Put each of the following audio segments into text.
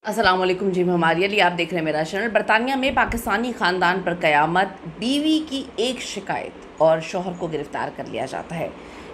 अस्सलाम वालेकुम जी, हमारे लिए आप देख रहे हैं मेरा चैनल। बरतानिया में पाकिस्तानी ख़ानदान पर क़यामत, बीवी की एक शिकायत और शौहर को गिरफ़्तार कर लिया जाता है।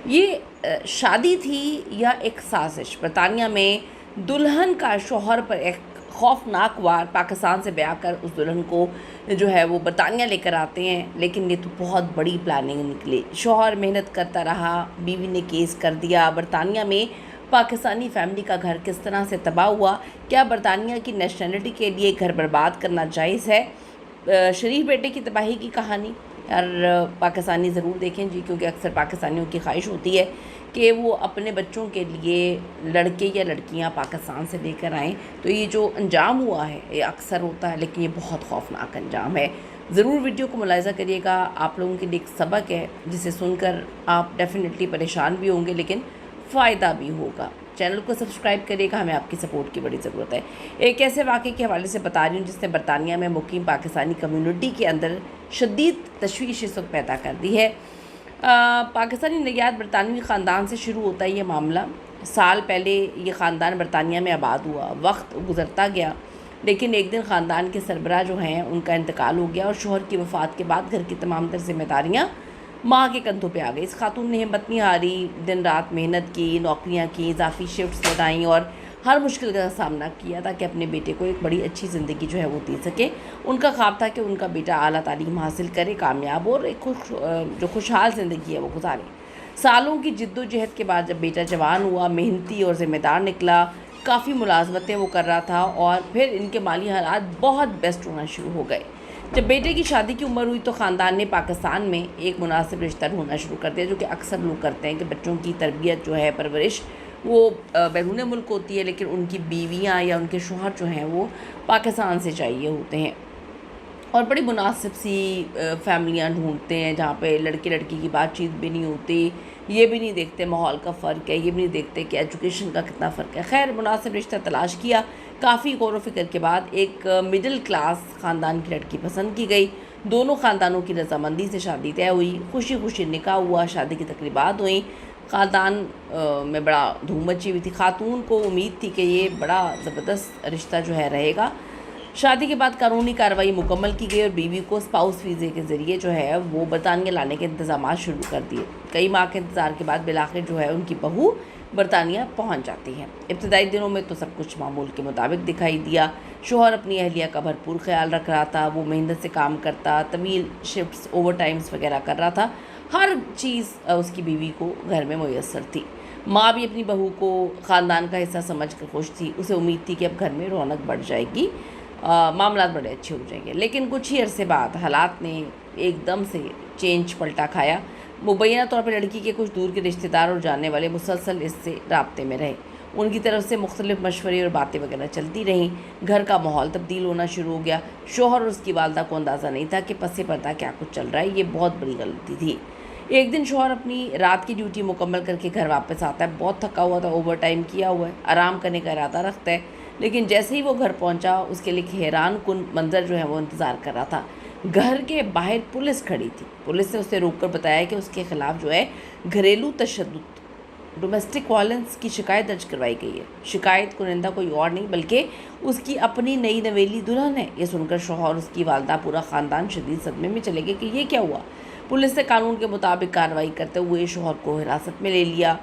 ये शादी थी या एक साजिश? बरतानिया में दुल्हन का शौहर पर एक खौफनाक वार पाकिस्तान से ब्याह कर उस दुल्हन को जो है वो बरतानिया लेकर आते हैं, लेकिन ये तो बहुत बड़ी प्लानिंग निकली। शौहर मेहनत करता रहा, बीवी ने केस कर दिया। बरतानिया में पाकिस्तानी फैमिली का घर किस तरह से तबाह हुआ, क्या बरतानिया की नेशनलिटी के लिए घर बर्बाद करना जायज़ है? शरीफ बेटे की तबाही की कहानी यार पाकिस्तानी ज़रूर देखें जी, क्योंकि अक्सर पाकिस्तानियों की ख्वाहिश होती है कि वो अपने बच्चों के लिए लड़के या लड़कियां पाकिस्तान से लेकर आएँ। तो ये जो अंजाम हुआ है ये अक्सर होता है, लेकिन ये बहुत खौफनाक अंजाम है। ज़रूर वीडियो को मुलाहिज़ा करिएगा, आप लोगों के लिए एक सबक है जिसे सुनकर आप डेफिनेटली परेशान भी होंगे, लेकिन फ़ायदा भी होगा। चैनल को सब्सक्राइब करिएगा, हमें आपकी सपोर्ट की बड़ी ज़रूरत है। एक ऐसे वाक़े के हवाले से बता रही हूँ जिसने बरतानिया में मुकीम पाकिस्तानी कम्युनिटी के अंदर शदीद तशवीश इस वक्त पैदा कर दी है। पाकिस्तानी नैयाद बरतानवी ख़ानदान से शुरू होता है ये मामला। साल पहले ये ख़ानदान बरतानिया में आबाद हुआ, वक्त गुज़रता गया, लेकिन एक दिन ख़ानदान के सरबराह जो हैं उनका इंतकाल हो गया और शौहर की वफ़ात के बाद घर की तमाम तर ज़िम्मेदारियाँ माँ के कंधों पे आ गई। इस खातून ने हिम्मत नहीं हारी, दिन रात मेहनत की, नौकरियाँ की, इजाफी शिफ्ट्स लगाईं और हर मुश्किल का सामना किया ताकि अपने बेटे को एक बड़ी अच्छी ज़िंदगी जो है वो दे सके। उनका ख्वाब था कि उनका बेटा आला तालीम हासिल करे, कामयाब हो और एक जो खुशहाल ज़िंदगी है वो गुजारे। सालों की जिद्दोजहद के बाद जब बेटा जवान हुआ, मेहनती और ज़िम्मेदार निकला, काफ़ी मुलाजमतें वो कर रहा था और फिर इनके माली हालात बहुत बेस्ट होना शुरू हो गए। जब बेटे की शादी की उम्र हुई तो ख़ानदान ने पाकिस्तान में एक मुनासिब रिश्ता ढूंढना शुरू कर दिया, जो कि अक्सर लोग करते हैं कि बच्चों की तरबियत जो है, परवरिश वो बैरून मुल्क होती है, लेकिन उनकी बीवियां या उनके शौहर जो हैं वो पाकिस्तान से चाहिए होते हैं और बड़ी मुनासिब सी फैमिलियाँ ढूंढते हैं जहाँ पे लड़के लड़की की बातचीत भी नहीं होती, ये भी नहीं देखते माहौल का फ़र्क है, ये भी नहीं देखते कि एजुकेशन का कितना फ़र्क है। खैर मुनासिब रिश्ता तलाश किया, काफ़ी गौर व फिक्र के बाद एक मिडिल क्लास ख़ानदान की लड़की पसंद की गई। दोनों ख़ानदानों की रजामंदी से शादी तय हुई, खुशी खुशी निकाह हुआ, शादी की तकरीबात हुई। ख़ानदान में बड़ा धूम मची हुई थी। खातून को उम्मीद थी कि ये बड़ा ज़बरदस्त रिश्ता जो है रहेगा। शादी के बाद कानूनी कार्रवाई मुकम्मल की गई और बीवी को स्पाउस वीज़े के ज़रिए जो है वो बरतानिया लाने के इंतज़ाम शुरू कर दिए। कई माह के इंतज़ार के बाद बिलाखिर जो है उनकी बहू बरतानिया पहुंच जाती है। इब्तदाई दिनों में तो सब कुछ मामूल के मुताबिक दिखाई दिया। शौहर अपनी अहलिया का भरपूर ख्याल रख रहा था, वो मेहनत से काम करता, तवील शिफ्ट्स, ओवर टाइम्स वगैरह कर रहा था। हर चीज़ उसकी बीवी को घर में मुयस्सर थी। माँ भी अपनी बहू को ख़ानदान का हिस्सा समझ कर खुश थी। उसे उम्मीद थी कि अब घर में रौनक बढ़ जाएगी, मामलात बड़े अच्छे हो जाएंगे। लेकिन कुछ ही अरसे बाद हालात ने एकदम से चेंज पलटा खाया। मुबैना तौर पर लड़की के कुछ दूर के रिश्तेदार और जानने वाले मुसलसल इससे राब्ते में रहे। उनकी तरफ से मुख्तलिफ मशवरे और बातें वगैरह चलती रहीं। घर का माहौल तब्दील होना शुरू हो गया। शौहर और उसकी वालदा को अंदाज़ा नहीं था कि पसे पर्दा क्या कुछ चल रहा है। ये बहुत बड़ी गलती थी। एक दिन शौहर अपनी रात की ड्यूटी मुकम्मल करके घर वापस आता है। बहुत थका हुआ था, ओवर टाइम किया हुआ है, आराम करने का इरादा रखता है, लेकिन जैसे ही वो घर पहुंचा उसके लिए हैरान कुन मंजर जो है वो इंतज़ार कर रहा था। घर के बाहर पुलिस खड़ी थी। पुलिस ने उसे रोककर बताया कि उसके ख़िलाफ़ जो है घरेलू तशद्दुद, डोमेस्टिक वायलेंस की शिकायत दर्ज करवाई गई है। शिकायत कुनिंदा कोई और नहीं बल्कि उसकी अपनी नई नवेली दुल्हन है। ये सुनकर शौहर, उसकी वालदा, पूरा ख़ानदान शदीद सदमे में चले गए कि ये क्या हुआ। पुलिस ने कानून के मुताबिक कार्रवाई करते हुए शौहर को हिरासत में ले लिया।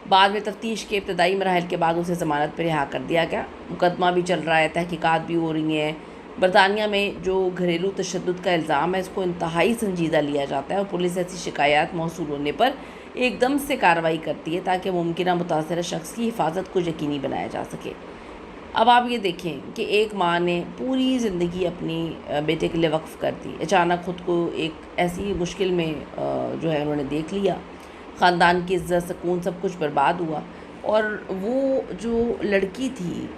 बाद में तफ्तीश के इब्तदाई मराहल के बाद उसे ज़मानत पर रिहा कर दिया गया। मुकदमा भी चल रहा है, तहकीकात भी हो रही हैं। बरतानिया में जो घरेलू तशद्दुद का इल्ज़ाम है इसको इंतहाई संजीदा लिया जाता है और पुलिस ऐसी शिकायत मौसूल होने पर एकदम से कार्रवाई करती है ताकि मुमकिन मुतासर शख्स की हिफाजत को यकीनी बनाया जा सके। अब आप ये देखें कि एक माँ ने पूरी ज़िंदगी अपनी बेटे के लिए वक्फ़ कर दी, अचानक ख़ुद को एक ऐसी मुश्किल में जो है उन्होंने देख लिया। ख़ानदान की इज़्ज़त, सुकून, सब कुछ बर्बाद हुआ। और वो जो लड़की थी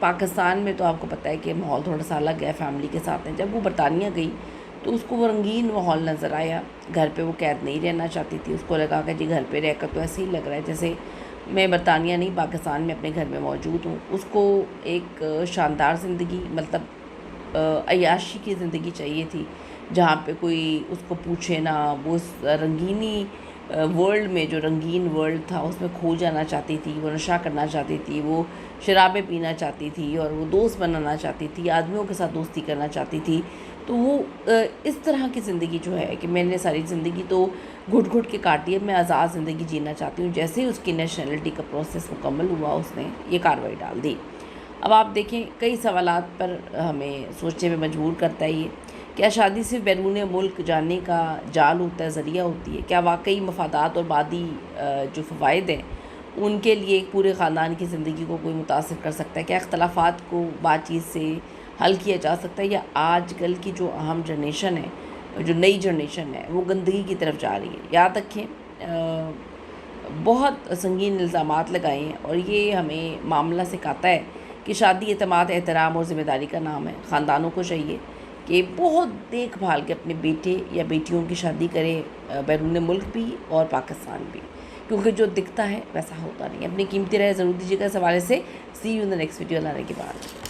पाकिस्तान में तो आपको पता है कि माहौल थोड़ा सा अलग है फैमिली के साथ है। जब वो बरतानिया गई तो उसको वो रंगीन माहौल नज़र आया। घर पे वो कैद नहीं रहना चाहती थी। उसको लगा कि जी घर पे रहकर तो ऐसे ही लग रहा है जैसे मैं बरतानिया नहीं पाकिस्तान में अपने घर में मौजूद हूँ। उसको एक शानदार ज़िंदगी, मतलब अय्याशी की ज़िंदगी चाहिए थी, जहाँ पे कोई उसको पूछे ना। वो रंगीनी ورلڈ میں، جو رنگین ورلڈ تھا اس میں کھو جانا چاہتی تھی، وہ نشہ کرنا چاہتی تھی، وہ شرابیں پینا چاہتی تھی، اور وہ دوست بنانا چاہتی تھی، آدمیوں کے ساتھ دوستی کرنا چاہتی تھی. تو وہ اس طرح کی زندگی جو ہے کہ میں نے ساری زندگی تو گھٹ گھٹ کے کاٹی ہے، میں آزاد زندگی جینا چاہتی ہوں. جیسے ہی اس کی نیشنلٹی کا پروسیس مکمل ہوا اس نے یہ کارروائی ڈال دی. اب آپ دیکھیں کئی سوالات پر ہمیں سوچنے میں مجبور کرتا ہے یہ. کیا شادی صرف بیرون ملک جانے کا جال ہوتا ہے، ذریعہ ہوتی ہے؟ کیا واقعی مفادات اور بعدی جو فوائد ہیں ان کے لیے ایک پورے خاندان کی زندگی کو کوئی متاثر کر سکتا ہے؟ کیا اختلافات کو بات چیت سے حل کیا جا سکتا ہے، یا آج کل کی جو اہم جنریشن ہے، جو نئی جنریشن ہے، وہ گندگی کی طرف جا رہی ہے؟ یاد رکھیں بہت سنگین الزامات لگائے ہیں، اور یہ ہمیں معاملہ سکھاتا ہے کہ شادی اعتماد، احترام اور ذمہ داری کا نام ہے. خاندانوں کو چاہیے کہ بہت دیکھ بھال کے اپنے بیٹے یا بیٹیوں کی شادی کریں، بیرون ملک بھی اور پاکستان بھی، کیونکہ جو دکھتا ہے ویسا ہوتا نہیں. اپنی قیمتی رائے ضرور دیجیے گا اس حوالے سے. See you in the next video. Allah نے کے بعد.